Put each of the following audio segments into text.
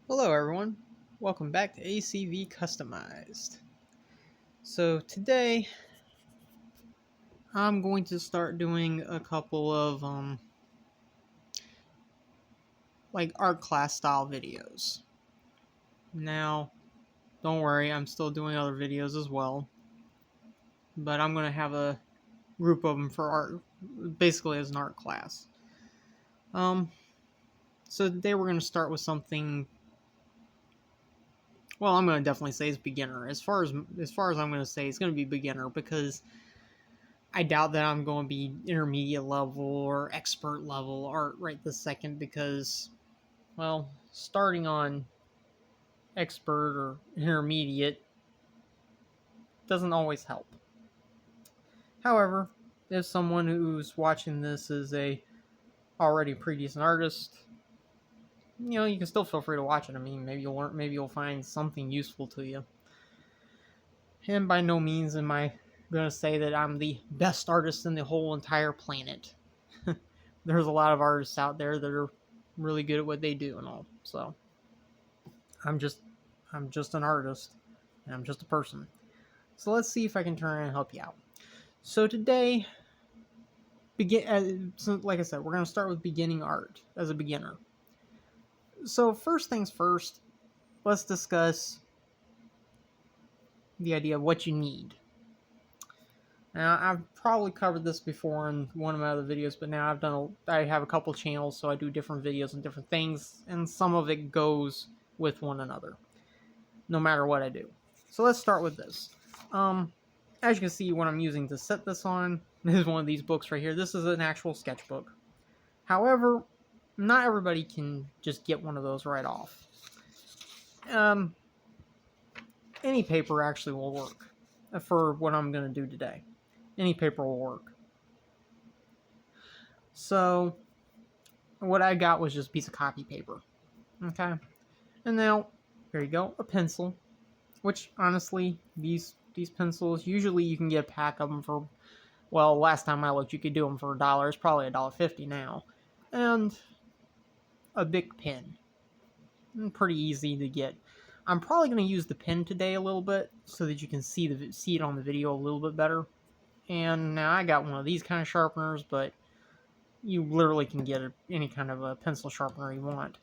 Hello everyone, welcome back to ACV Customized. So today I'm going to start doing a couple of like art class style videos. Now, don't worry, I'm still doing other videos as well, but I'm going to have a group of them for art, basically as an art class. So today we're going to start with something. Well, I'm going to definitely say it's beginner. As far as I'm going to say, it's going to be beginner because I doubt that I'm going to be intermediate level or expert level art right this second because, well, starting on expert or intermediate doesn't always help. However, if someone who's watching this is a already pretty decent artist, you can still feel free to watch it. I mean, maybe you'll learn, maybe you'll find something useful to you. And by no means am I going to say that I'm the best artist in the whole entire planet. There's a lot of artists out there that are really good at what they do and all. So I'm just an artist and I'm just a person. So let's see if I can turn around and help you out. So today, like I said, we're going to start with beginning art as a beginner. So first things first, let's discuss the idea of what you need. Now, I've probably covered this before in one of my other videos, but now I have a couple channels, so I do different videos and different things, and some of it goes with one another, no matter what I do. So let's start with this. As you can see, what I'm using to set this on is one of these books right here. This is an actual sketchbook. However, not everybody can just get one of those right off. Any paper actually will work for what I'm going to do today. Any paper will work. So what I got was just a piece of copy paper. Okay. And now, here you go, a pencil. Which, honestly, these pencils, usually you can get a pack of them for, well, last time I looked, you could do them for $1. It's probably $1.50 now. And a Bic pen. Pretty easy to get. I'm probably going to use the pen today a little bit so that you can see it on the video a little bit better. And now I got one of these kind of sharpeners, but you literally can get any kind of a pencil sharpener you want.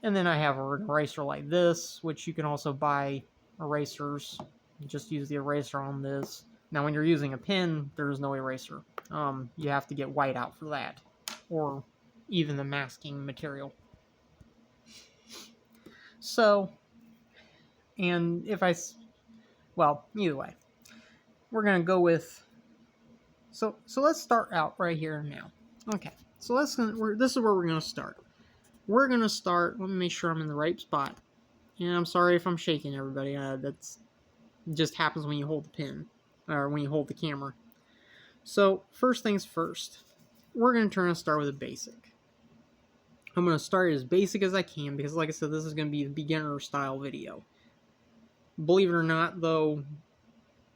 And then I have an eraser like this, which you can also buy erasers. Just use the eraser on this. Now, when you're using a pen, there is no eraser. You have to get white out for that, or even the masking material. So, and well, either way, we're gonna go with. So let's start out right here now. Okay, so this is where we're gonna start. We're gonna start. Let me make sure I'm in the right spot. And I'm sorry if I'm shaking, everybody. That's just happens when you hold the pen, or when you hold the camera. So first things first, we're going to start with a basic. I'm going to start as basic as I can because, like I said, this is going to be a beginner style video. Believe it or not, though,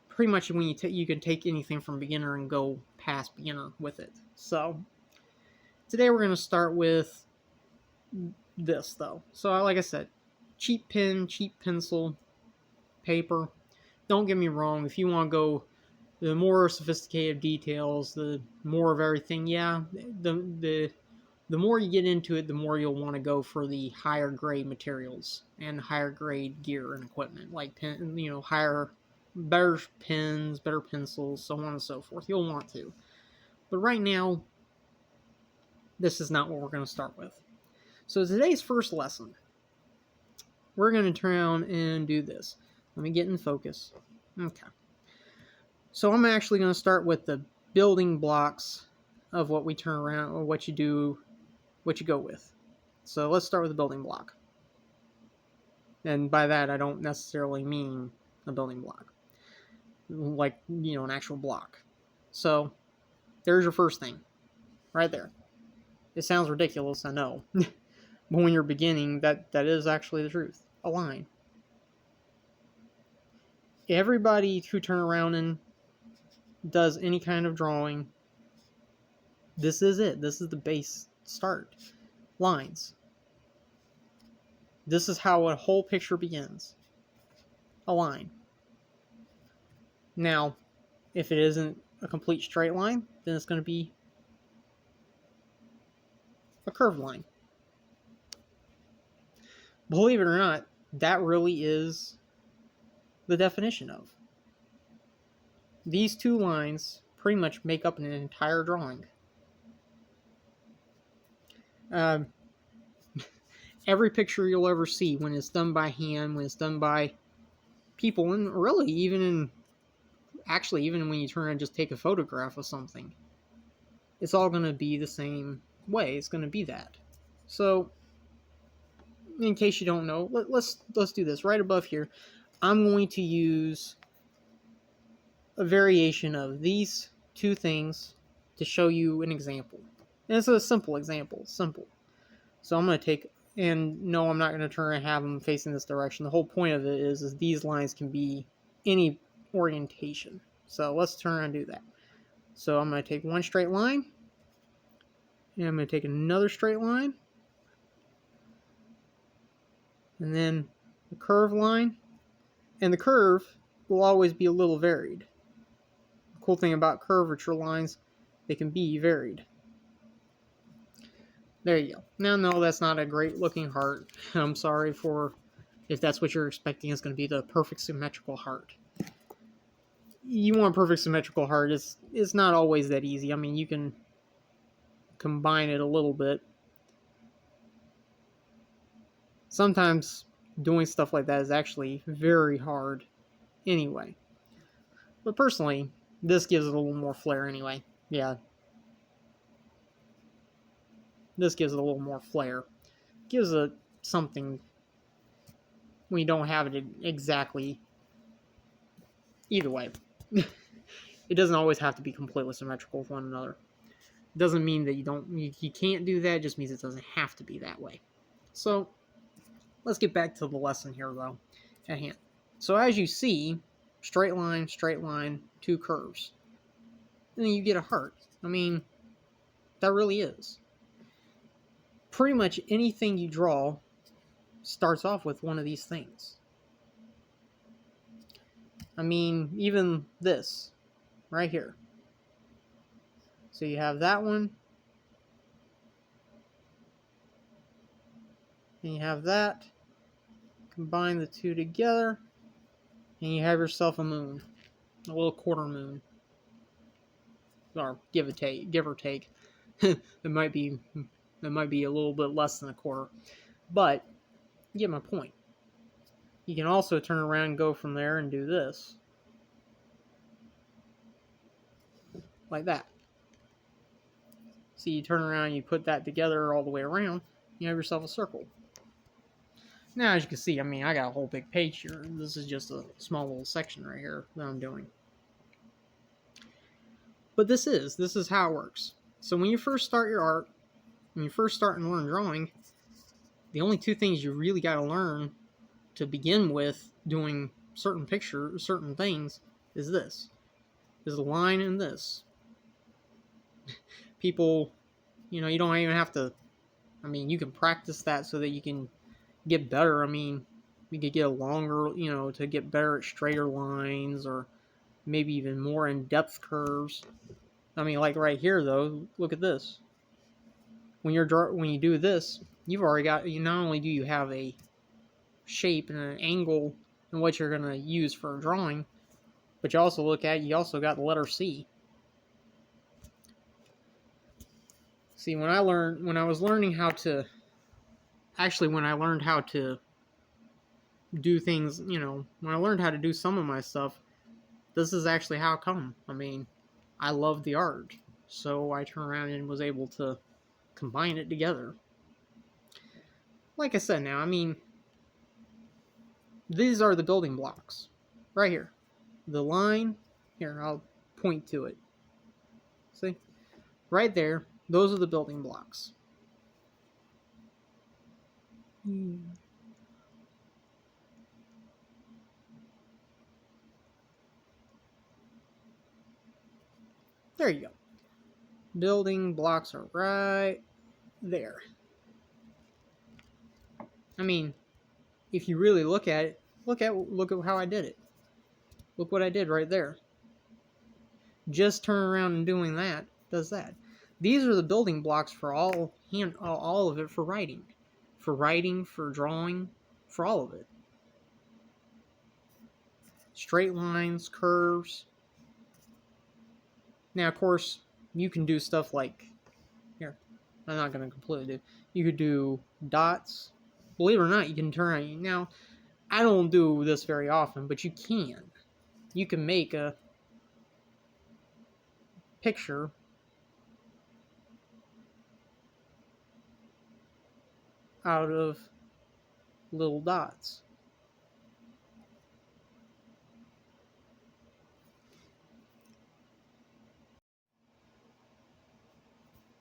pretty much when you can take anything from beginner and go past beginner with it. So today we're going to start with this, though. So like I said, cheap pen, cheap pencil, paper. Don't get me wrong, if you want to go the more sophisticated details, the more of everything, yeah, the more you get into it, the more you'll want to go for the higher grade materials and higher grade gear and equipment, like better pens, better pencils, so on and so forth. You'll want to. But right now, this is not what we're going to start with. So today's first lesson, we're going to turn around and do this. Let me get in focus. Okay. So I'm actually going to start with the building blocks of what we turn around, or what you go with. So let's start with the building block. And by that, I don't necessarily mean a building block, like, an actual block. So there's your first thing, right there. It sounds ridiculous, I know. But when you're beginning, that is actually the truth. A line. Everybody who turn around and does any kind of drawing, this is it. This is the base start. Lines. This is how a whole picture begins. A line. Now, if it isn't a complete straight line, then it's going to be a curved line. Believe it or not, that really is the definition of. These two lines pretty much make up an entire drawing. Every picture you'll ever see, when it's done by hand, when it's done by people, and really even when you turn and just take a photograph of something, it's all going to be the same way. It's going to be that. So, in case you don't know, let's do this. Right above here, I'm going to use a variation of these two things to show you an example. And it's a simple example. Simple. So I'm going to take, and no, I'm not going to turn and have them facing this direction. The whole point of it is these lines can be any orientation. So let's turn around and do that. So I'm going to take one straight line, and I'm going to take another straight line, and then the curved line. And the curve will always be a little varied. The cool thing about curvature lines, they can be varied. There you go. Now, no, that's not a great looking heart. I'm sorry for if that's what you're expecting. It's going to be the perfect symmetrical heart. You want perfect symmetrical heart. It's not always that easy. I mean, you can combine it a little bit. Sometimes doing stuff like that is actually very hard anyway. But personally, this gives it a little more flair anyway. Yeah. This gives it a little more flair. Gives it something when you don't have it exactly. Either way. It doesn't always have to be completely symmetrical with one another. It doesn't mean that you can't do that. It just means it doesn't have to be that way. So, let's get back to the lesson here, though, at hand. So, as you see, straight line, two curves. And then you get a heart. I mean, that really is. Pretty much anything you draw starts off with one of these things. I mean, even this, right here. So you have that one, and you have that. Combine the two together, and you have yourself a moon, a little quarter moon, or give or take. it might be a little bit less than a quarter, but you get my point. You can also turn around and go from there and do this, like that. So you turn around, you put that together all the way around, you have yourself a circle. Now, as you can see, I mean, I got a whole big page here. This is just a small little section right here that I'm doing. But this is how it works. So when you first start your art, when you first start and learn drawing, the only two things you really got to learn to begin with doing certain things is this. Is the line and this. People, you don't even have to, I mean, you can practice that so that you can get better. I mean, you could get a longer, to get better at straighter lines, or maybe even more in-depth curves. I mean, like right here, though, look at this. When you do this, you've already got, not only do you have a shape and an angle and what you're going to use for a drawing, but you also got the letter C. See, when I learned how to do things, when I learned how to do some of my stuff, this is actually how it come. I mean, I love the art, so I turned around and was able to combine it together. Like I said now, I mean, these are the building blocks, right here. The line, here, I'll point to it. See? Right there, those are the building blocks. There you go. Building blocks are right there. I mean, if you really look at it, look at how I did it. Look what I did right there. Just turn around and doing that does that. These are the building blocks for all of it, for writing, for drawing, for all of it. Straight lines, curves. Now, of course, you can do stuff like, here, I'm not going to completely do. You could do dots. Believe it or not, you can turn on. Now, I don't do this very often, but you can. You can make a picture out of little dots.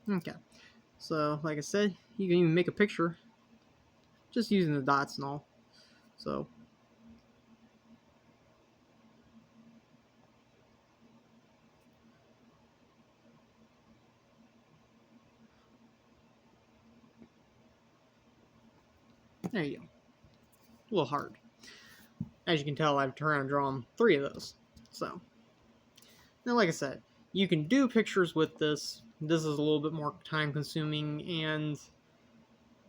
Okay, so like I said, you can even make a picture just using the dots and all. So there you go. A little hard. As you can tell, I've turned around and drawn 3 of those. So now, like I said, you can do pictures with this. This is a little bit more time consuming and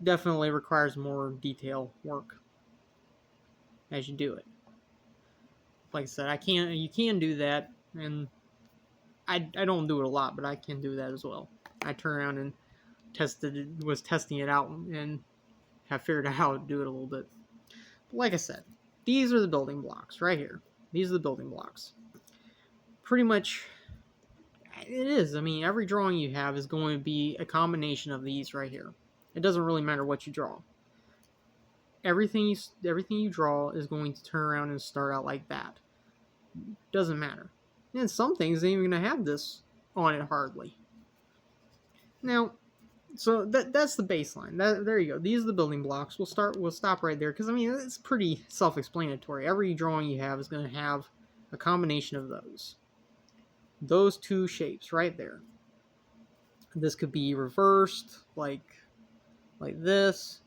definitely requires more detail work as you do it. Like I said, you can do that, and I don't do it a lot, but I can do that as well. I turn around and was testing it out and have figured out how to do it a little bit. But like I said, these are the building blocks right here. These are the building blocks. Pretty much, it is. I mean, every drawing you have is going to be a combination of these right here. It doesn't really matter what you draw. Everything you draw is going to turn around and start out like that. Doesn't matter. And some things ain't even going to have this on it hardly. Now, so that's the baseline. There you go. These are the building blocks. We'll stop right there because I mean it's pretty self-explanatory. Every drawing you have is going to have a combination of those 2 shapes right there. This could be reversed like this.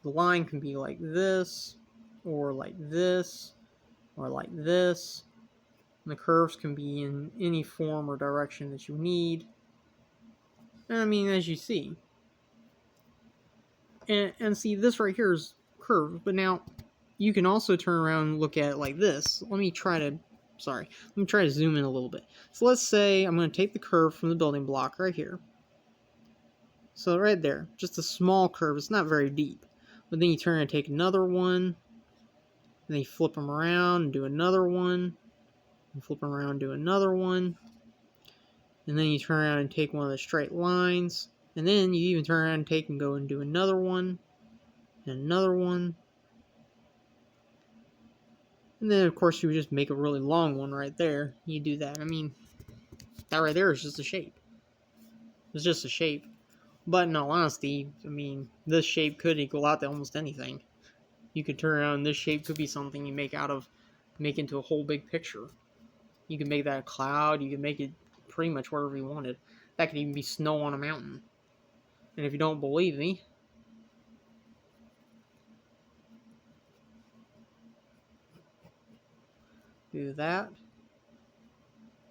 The line can be like this, or like this, or like this. And the curves can be in any form or direction that you need. And I mean, as you see. And see, this right here is curved, but now you can also turn around and look at it like this. Let me try to zoom in a little bit. So let's say I'm going to take the curve from the building block right here. So right there, just a small curve. It's not very deep. But then you turn and take another one, and then you flip them around and do another one, and flip them around and do another one. And then you turn around and take one of the straight lines, and then you even turn around and take and go and do another one, and another one. And then, of course, you would just make a really long one right there. You do that. I mean, that right there is just a shape. It's just a shape. But in all honesty, I mean, this shape could equal out to almost anything. You could turn around, and this shape could be something you make into a whole big picture. You can make that a cloud. You can make it pretty much whatever you wanted. That could even be snow on a mountain. And if you don't believe me, do that.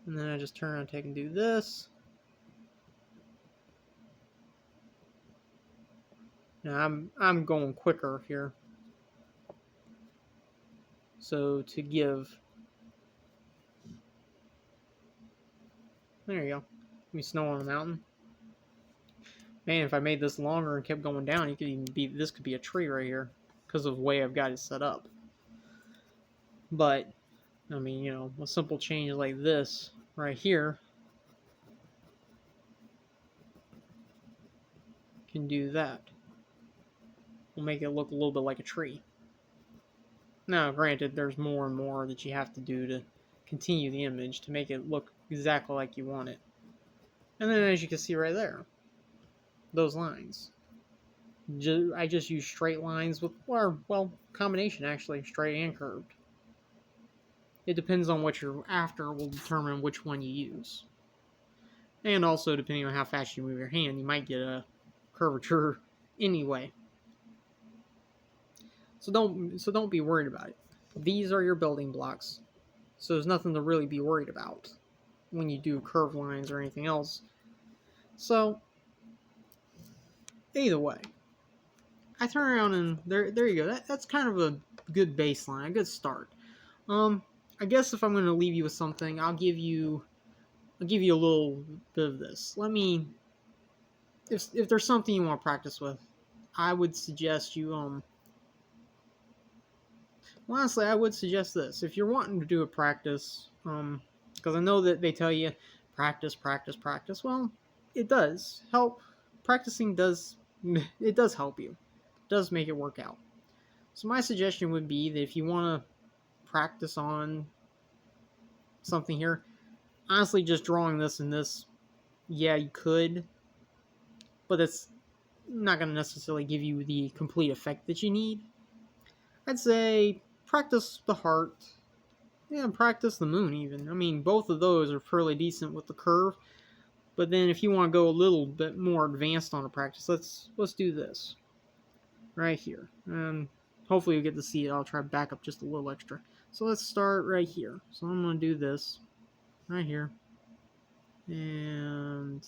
And then I just turn around and take and do this. Now I'm going quicker here. So to give, there you go. Give me snow on the mountain. Man, if I made this longer and kept going down, this could be a tree right here because of the way I've got it set up. But I mean, you know, a simple change like this right here can do that. Will make it look a little bit like a tree. Now, granted, there's more and more that you have to do to continue the image to make it look exactly like you want it. And then, as you can see right there, those lines. I just use straight lines with, well, combination actually, straight and curved. It depends on what you're after will determine which one you use. And also, depending on how fast you move your hand, you might get a curvature anyway. So don't be worried about it. These are your building blocks. So there's nothing to really be worried about when you do curved lines or anything else. So either way, I turn around and there you go. That's kind of a good baseline, a good start. I guess if I'm going to leave you with something, I'll give you a little bit of this. If there's something you want to practice with, I would suggest you well, honestly, I would suggest this. If you're wanting to do a practice, because I know that they tell you practice, practice, practice. Well, it does help. Practicing does help you. It does make it work out. So my suggestion would be that if you want to practice on something here, honestly, just drawing this and this, yeah, you could, but it's not going to necessarily give you the complete effect that you need. I'd say practice the heart. Yeah, practice the moon even. I mean, both of those are fairly decent with the curve. But then if you want to go a little bit more advanced on a practice, let's do this. Right here. And hopefully you'll get to see it. I'll try to back up just a little extra. So let's start right here. So I'm going to do this right here. And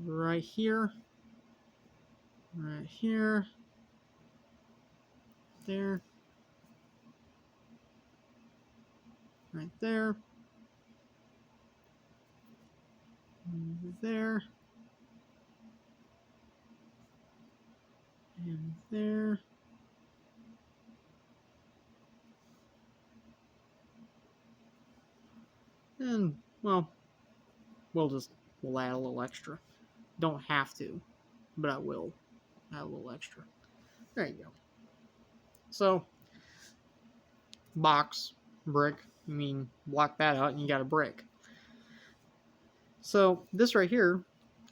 right here. Right here. There. Right there. There. And there. And, well, we'll add a little extra. Don't have to, but I will add a little extra. There you go. So, box, brick, block that out and you got a brick. So, this right here,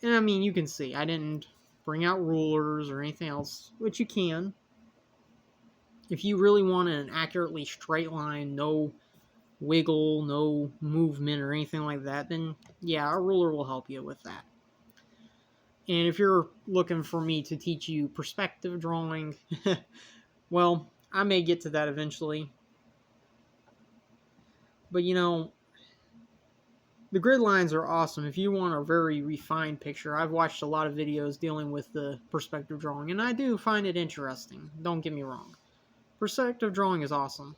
and I mean, you can see, I didn't bring out rulers or anything else, which you can. If you really want an accurately straight line, no wiggle, no movement or anything like that, then yeah, a ruler will help you with that. And if you're looking for me to teach you perspective drawing, well, I may get to that eventually. But the grid lines are awesome. If you want a very refined picture, I've watched a lot of videos dealing with the perspective drawing, and I do find it interesting. Don't get me wrong. Perspective drawing is awesome.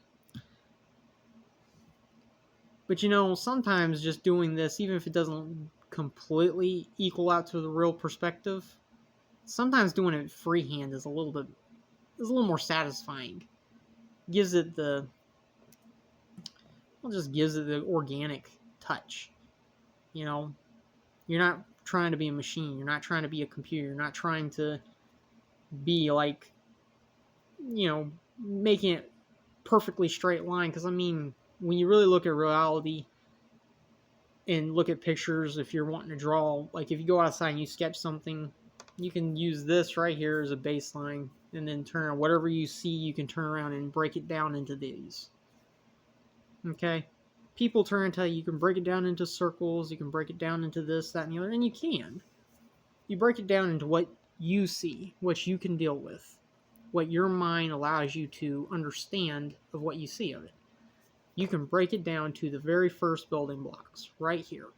But sometimes just doing this, even if it doesn't completely equal out to the real perspective, sometimes doing it freehand is a little more satisfying. Gives it the organic touch. You're not trying to be a machine. You're not trying to be a computer. You're not trying to be like, making it perfectly straight line. Because when you really look at reality and look at pictures, if you're wanting to draw, like if you go outside and you sketch something, you can use this right here as a baseline, and then turn on whatever you see, you can turn around and break it down into these. Okay? People turn and tell you can break it down into circles, you can break it down into this, that, and the other, and you can. You break it down into what you see, what you can deal with, what your mind allows you to understand of what you see of it. You can break it down to the very first building blocks, right here.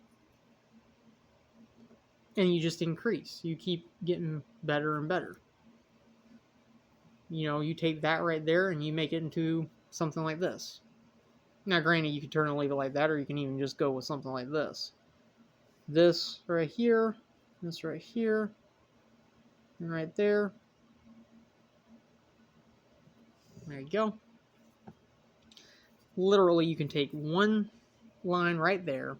And you just increase. You keep getting better and better. You take that right there and you make it into something like this. Now, granted, you can turn and leave it like that, or you can even just go with something like this. This right here, this right here, and right there. There you go. Literally, you can take one line right there,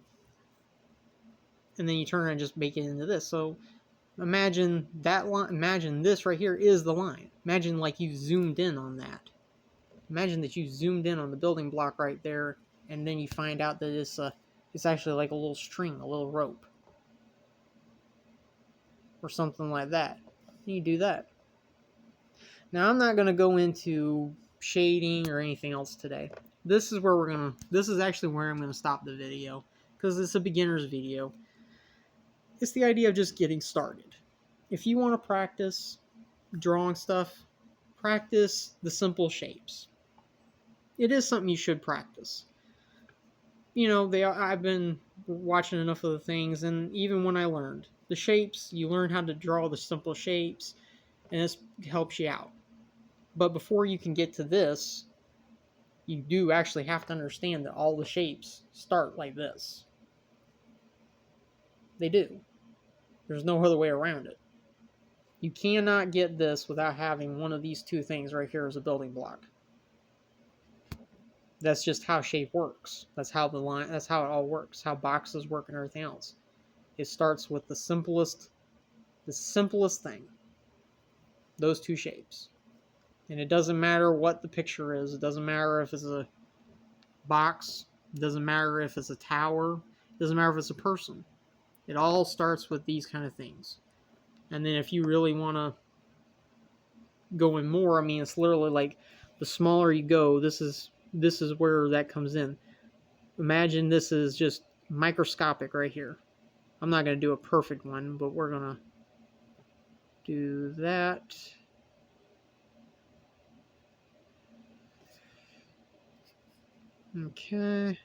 and then you turn and just make it into this. So imagine that line. Imagine this right here is the line. Imagine like you zoomed in on that. Imagine that you zoomed in on the building block right there, and then you find out that it's actually like a little string, a little rope, or something like that. And you do that. Now, I'm not going to go into shading or anything else today. This is actually where I'm going to stop the video, because it's a beginner's video. It's the idea of just getting started. If you want to practice drawing stuff, practice the simple shapes. It is something you should practice. You know, I've been watching enough of the things, and even when I learned the shapes, you learn how to draw the simple shapes, and this helps you out. But before you can get to this, you do actually have to understand that all the shapes start like this. They do. There's no other way around it. You cannot get this without having one of these two things right here as a building block. That's just how shape works. That's how it all works. How boxes work and everything else. It starts with the simplest thing. Those two shapes. And it doesn't matter what the picture is. It doesn't matter if it's a box. It doesn't matter if it's a tower. It doesn't matter if it's a person. It all starts with these kind of things. And then if you really want to go in more, I mean, it's literally like the smaller you go, this is where that comes in. Imagine this is just microscopic right here. I'm not going to do a perfect one, but we're going to do that. Okay.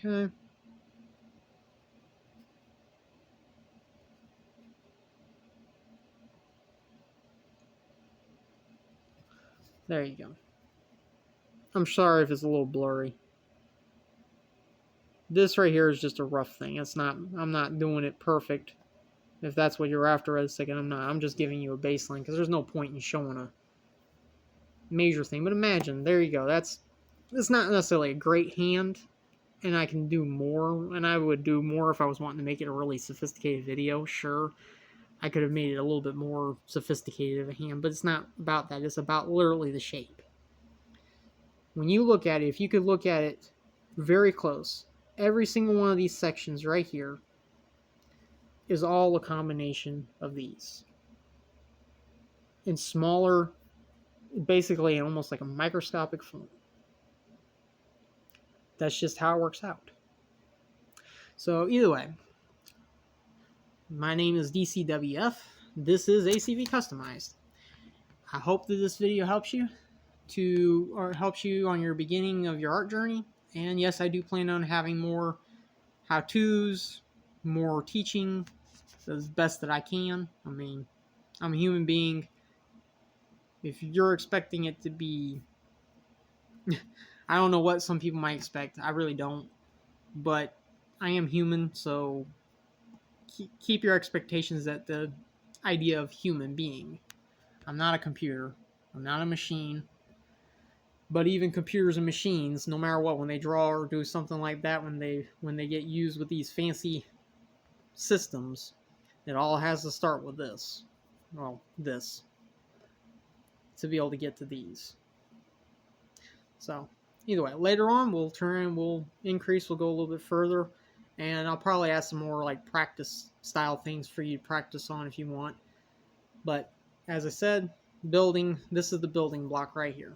Okay. There you go. I'm sorry if it's a little blurry. This right here is just a rough thing. I'm not doing it perfect. If that's what you're after as a second, I'm not. I'm just giving you a baseline because there's no point in showing a major thing. But imagine, there you go. It's not necessarily a great hand, and I can do more, and I would do more if I was wanting to make it a really sophisticated video. Sure, I could have made it a little bit more sophisticated of a hand, but it's not about that. It's about literally the shape. When you look at it, if you could look at it very close, every single one of these sections right here is all a combination of these. In smaller, basically almost like a microscopic form. That's just how it works out. So either way, my name is DCWF. This is ACV Customized. I hope that this video helps you helps you on your beginning of your art journey. And yes, I do plan on having more how-tos, more teaching, as best that I can. I mean, I'm a human being. If you're expecting it to be, I don't know what some people might expect. I really don't. But I am human, so keep your expectations at the idea of human being. I'm not a computer. I'm not a machine. But even computers and machines, no matter what, when they draw or do something like that, when they get used with these fancy systems, it all has to start with this. Well, this. To be able to get to these. So, either way, later on we'll increase, we'll go a little bit further, and I'll probably add some more like practice style things for you to practice on if you want. But as I said, this is the building block right here.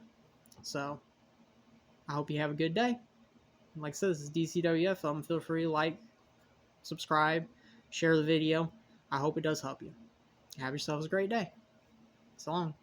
So, I hope you have a good day. Like I said, this is DCWF. Feel free to like, subscribe, share the video. I hope it does help you. Have yourselves a great day. So long.